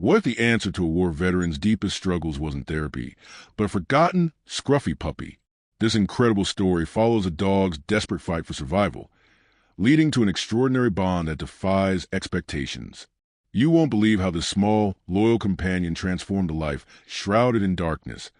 What if the answer to a war veteran's deepest struggles wasn't therapy, but a forgotten, scruffy puppy? This incredible story follows a dog's desperate fight for survival, leading to an extraordinary bond that defies expectations. You won't believe how this small, loyal companion transformed a life shrouded in darkness,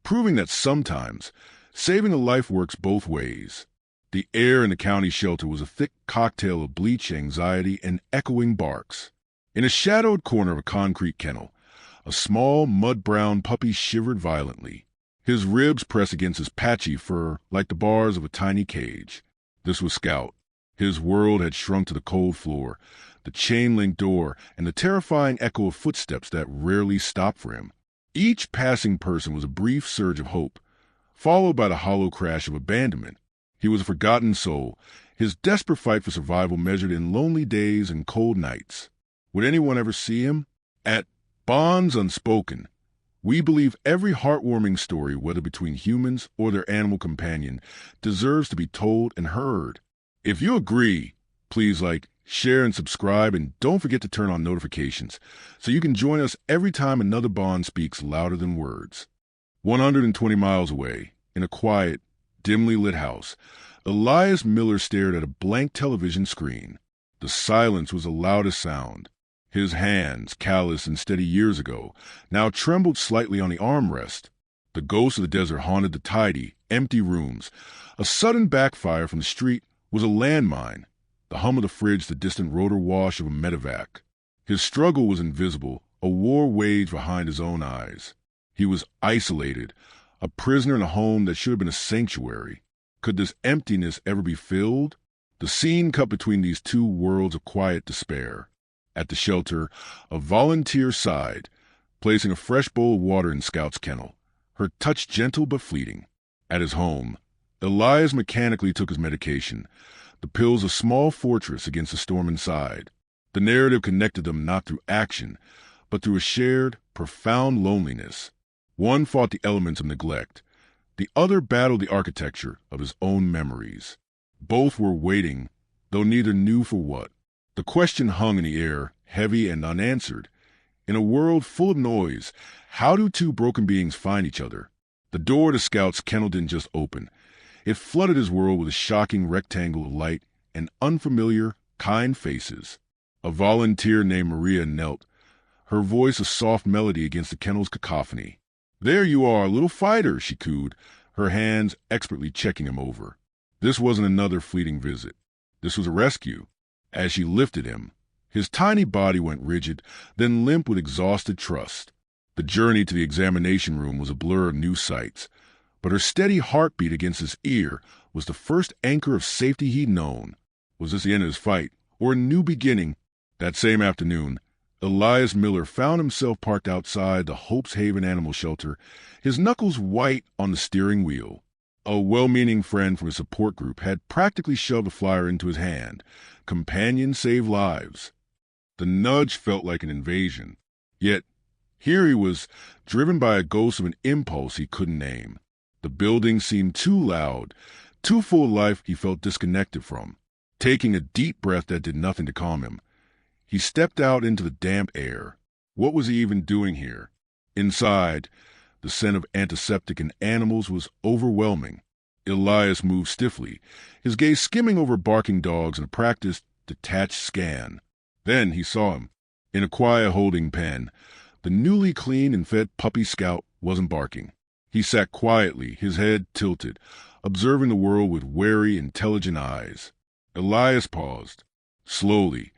proving that sometimes saving a life works both ways. The air in the county shelter was a thick cocktail of bleach, anxiety, and echoing barks. In a shadowed corner of a concrete kennel, a small, mud-brown puppy shivered violently. His ribs pressed against his patchy fur like the bars of a tiny cage. This was Scout. His world had shrunk to the cold floor, the chain-link door, and the terrifying echo of footsteps that rarely stopped for him. Each passing person was a brief surge of hope, followed by the hollow crash of abandonment. He was a forgotten soul, his desperate fight for survival measured in lonely days and cold nights. Would anyone ever see him? At Bonds Unspoken, we believe every heartwarming story, whether between humans or their animal companion, deserves to be told and heard. If you agree, please like, share, and subscribe, and don't forget to turn on notifications so you can join us every time another bond speaks louder than words. 120 miles away, in a quiet, dimly lit house, Elias Miller stared at a blank television screen. The silence was the loudest sound. His hands, calloused and steady years ago, now trembled slightly on the armrest. The ghost of the desert haunted the tidy, empty rooms. A sudden backfire from the street was a landmine, the hum of the fridge the distant rotor wash of a medevac. His struggle was invisible, a war waged behind his own eyes. He was isolated, a prisoner in a home that should have been a sanctuary. Could this emptiness ever be filled? The scene cut between these two worlds of quiet despair. At the shelter, a volunteer sighed, placing a fresh bowl of water in Scout's kennel, her touch gentle but fleeting. At his home, Elias mechanically took his medication, the pills a small fortress against the storm inside. The narrative connected them not through action, but through a shared, profound loneliness. One fought the elements of neglect. The other battled the architecture of his own memories. Both were waiting, though neither knew for what. The question hung in the air, heavy and unanswered. In a world full of noise, how do two broken beings find each other? The door to Scout's kennel didn't just open. It flooded his world with a shocking rectangle of light and unfamiliar, kind faces. A volunteer named Maria knelt, her voice a soft melody against the kennel's cacophony. "There you are, little fighter," she cooed, her hands expertly checking him over. This wasn't another fleeting visit. This was a rescue. As she lifted him, his tiny body went rigid, then limp with exhausted trust. The journey to the examination room was a blur of new sights, but her steady heartbeat against his ear was the first anchor of safety he'd known. Was this the end of his fight, or a new beginning? That same afternoon, Elias Miller found himself parked outside the Hope's Haven Animal Shelter, his knuckles white on the steering wheel. A well-meaning friend from his support group had practically shoved a flyer into his hand. Companions save lives. The nudge felt like an invasion. Yet, here he was, driven by a ghost of an impulse he couldn't name. The building seemed too loud, too full of life he felt disconnected from. Taking a deep breath that did nothing to calm him, he stepped out into the damp air. What was he even doing here? Inside, the scent of antiseptic and animals was overwhelming. Elias moved stiffly, his gaze skimming over barking dogs in a practiced, detached scan. Then he saw him. In a quiet holding pen, the newly cleaned and fed puppy Scout wasn't barking. He sat quietly, his head tilted, observing the world with wary, intelligent eyes. Elias paused. Slowly,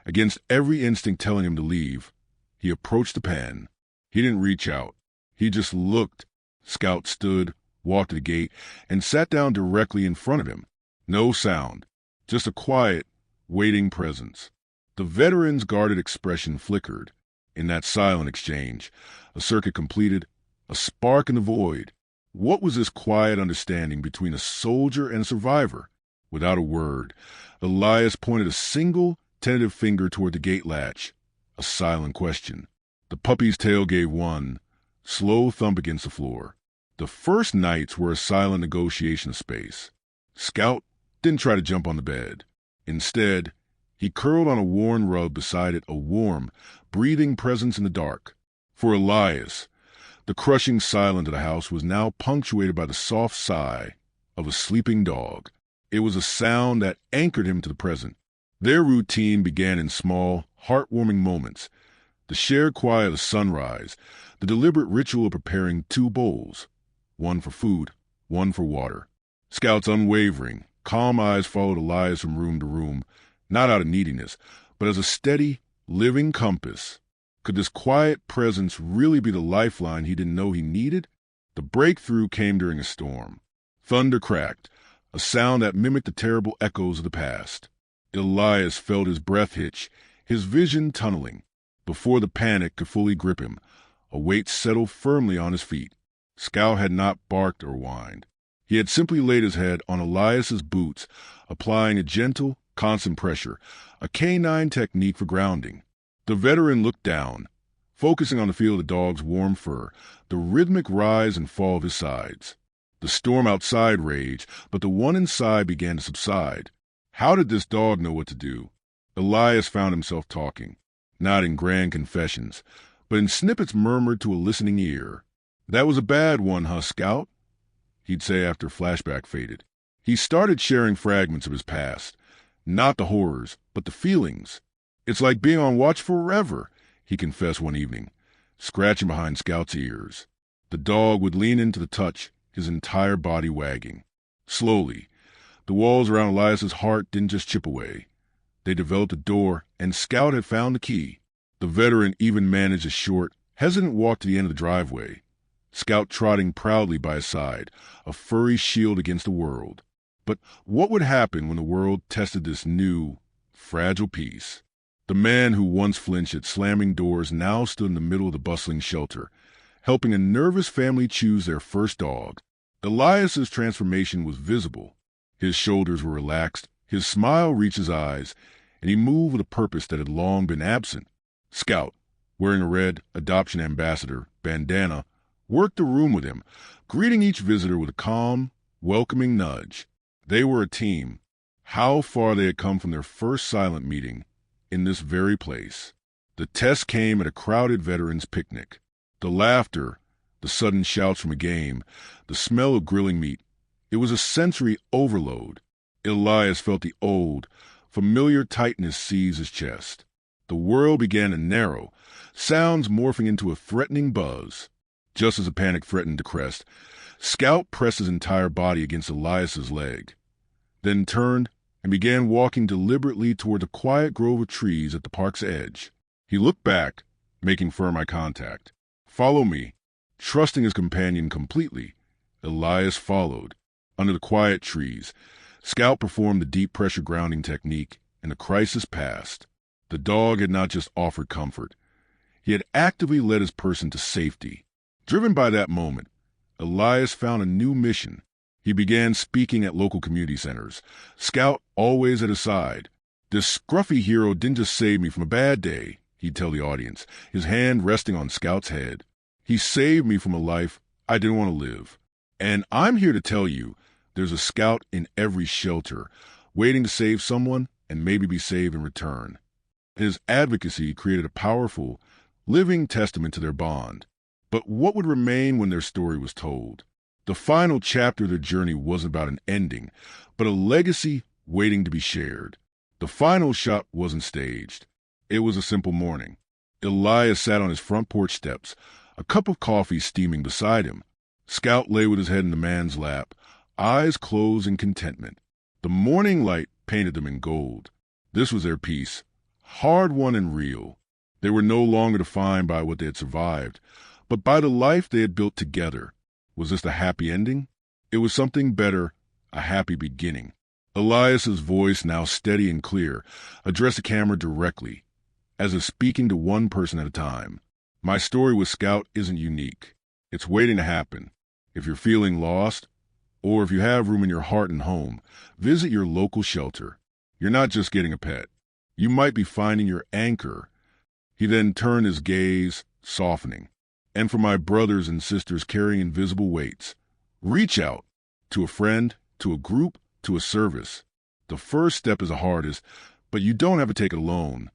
against every instinct telling him to leave, he approached the pen. He didn't reach out. He just looked. Scout stood, walked to the gate, and sat down directly in front of him. No sound, just a quiet, waiting presence. The veteran's guarded expression flickered. In that silent exchange, a circuit completed, a spark in the void. What was this quiet understanding between a soldier and a survivor? Without a word, Elias pointed a single, tentative finger toward the gate latch. A silent question. The puppy's tail gave one slow thump against the floor. The first nights were a silent negotiation of space. Scout didn't try to jump on the bed. Instead, He curled on a worn rug beside it, a warm, breathing presence in the dark. For Elias, the crushing silence of the house was now punctuated by the soft sigh of a sleeping dog. It was a sound that anchored him to the present. Their routine began in small, heartwarming moments. The shared quiet of the sunrise, the deliberate ritual of preparing 2 bowls, one for food, one for water. Scout's unwavering, calm eyes followed Elias from room to room, not out of neediness, but as a steady, living compass. Could this quiet presence really be the lifeline he didn't know he needed? The breakthrough came during a storm. Thunder cracked, a sound that mimicked the terrible echoes of the past. Elias felt his breath hitch, his vision tunneling. Before the panic could fully grip him, a weight settled firmly on his feet. Scout had not barked or whined. He had simply laid his head on Elias's boots, applying a gentle, constant pressure, a canine technique for grounding. The veteran looked down, focusing on the feel of the dog's warm fur, the rhythmic rise and fall of his sides. The storm outside raged, but the one inside began to subside. How did this dog know what to do? Elias found himself talking, not in grand confessions, but in snippets murmured to a listening ear. "That was a bad one, huh, Scout?" he'd say after flashback faded. He started sharing fragments of his past, not the horrors, but the feelings. "It's like being on watch forever," he confessed one evening, scratching behind Scout's ears. The dog would lean into the touch, his entire body wagging. Slowly, the walls around Elias's heart didn't just chip away. They developed a door, and Scout had found the key. The veteran even managed a short, hesitant walk to the end of the driveway, Scout trotting proudly by his side, a furry shield against the world. But what would happen when the world tested this new, fragile piece? The man who once flinched at slamming doors now stood in the middle of the bustling shelter, helping a nervous family choose their first dog. Elias's transformation was visible. His shoulders were relaxed, his smile reached his eyes, and he moved with a purpose that had long been absent. Scout, wearing a red adoption ambassador bandana, worked the room with him, greeting each visitor with a calm, welcoming nudge. They were a team. How far they had come from their first silent meeting in this very place. The test came at a crowded veterans' picnic. The laughter, the sudden shouts from a game, the smell of grilling meat. It was a sensory overload. Elias felt the old, familiar tightness seize his chest. The world began to narrow, sounds morphing into a threatening buzz. Just as the panic threatened to crest, Scout pressed his entire body against Elias's leg, then turned and began walking deliberately toward the quiet grove of trees at the park's edge. He looked back, making firm eye contact. "Follow me." Trusting his companion completely, Elias followed. Under the quiet trees, Scout performed the deep pressure grounding technique, and the crisis passed. The dog had not just offered comfort. He had actively led his person to safety. Driven by that moment, Elias found a new mission. He began speaking at local community centers, Scout always at his side. "This scruffy hero didn't just save me from a bad day," he'd tell the audience, his hand resting on Scout's head. "He saved me from a life I didn't want to live. And I'm here to tell you, there's a Scout in every shelter, waiting to save someone and maybe be saved in return." His advocacy created a powerful, living testament to their bond. But what would remain when their story was told? The final chapter of their journey wasn't about an ending, but a legacy waiting to be shared. The final shot wasn't staged. It was a simple morning. Elias sat on his front porch steps, a cup of coffee steaming beside him. Scout lay with his head in the man's lap, eyes closed in contentment. The morning light painted them in gold. This was their peace, hard-won and real. They were no longer defined by what they had survived, but by the life they had built together. Was this a happy ending? It was something better, a happy beginning. Elias's voice, now steady and clear, addressed the camera directly, as if speaking to one person at a time. "My story with Scout isn't unique. It's waiting to happen. If you're feeling lost, or if you have room in your heart and home, visit your local shelter. You're not just getting a pet. You might be finding your anchor." He then turned his gaze, softening. "And for my brothers and sisters carrying invisible weights, reach out to a friend, to a group, to a service. The first step is the hardest, But you don't have to take it alone.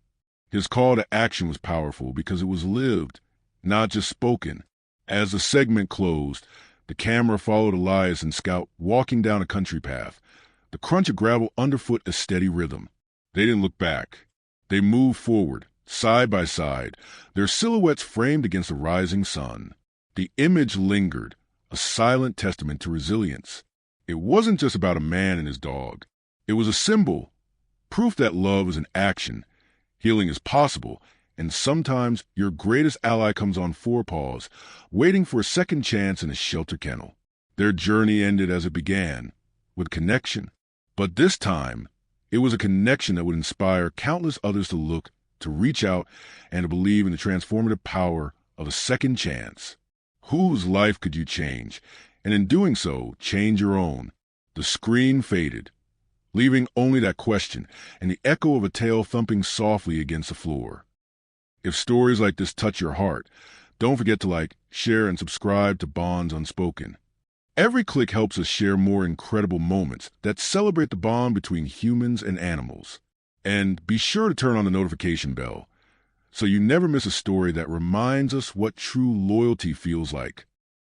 His call to action was powerful because it was lived, not just spoken. As the segment closed, the camera followed Elias and Scout walking down a country path, the crunch of gravel underfoot a steady rhythm. They didn't look back. They moved forward, side by side, their silhouettes framed against the rising sun. The image lingered, a silent testament to resilience. It wasn't just about a man and his dog. It was a symbol, proof that love is an action, healing is possible, and sometimes your greatest ally comes on four paws, waiting for a second chance in a shelter kennel. Their journey ended as it began, with connection. But this time, it was a connection that would inspire countless others to look, to reach out, and to believe in the transformative power of a second chance. Whose life could you change? And in doing so, change your own. The screen faded, leaving only that question and the echo of a tail thumping softly against the floor. If stories like this touch your heart, don't forget to like, share, and subscribe to Bonds Unspoken. Every click helps us share more incredible moments that celebrate the bond between humans and animals. And be sure to turn on the notification bell so you never miss a story that reminds us what true loyalty feels like.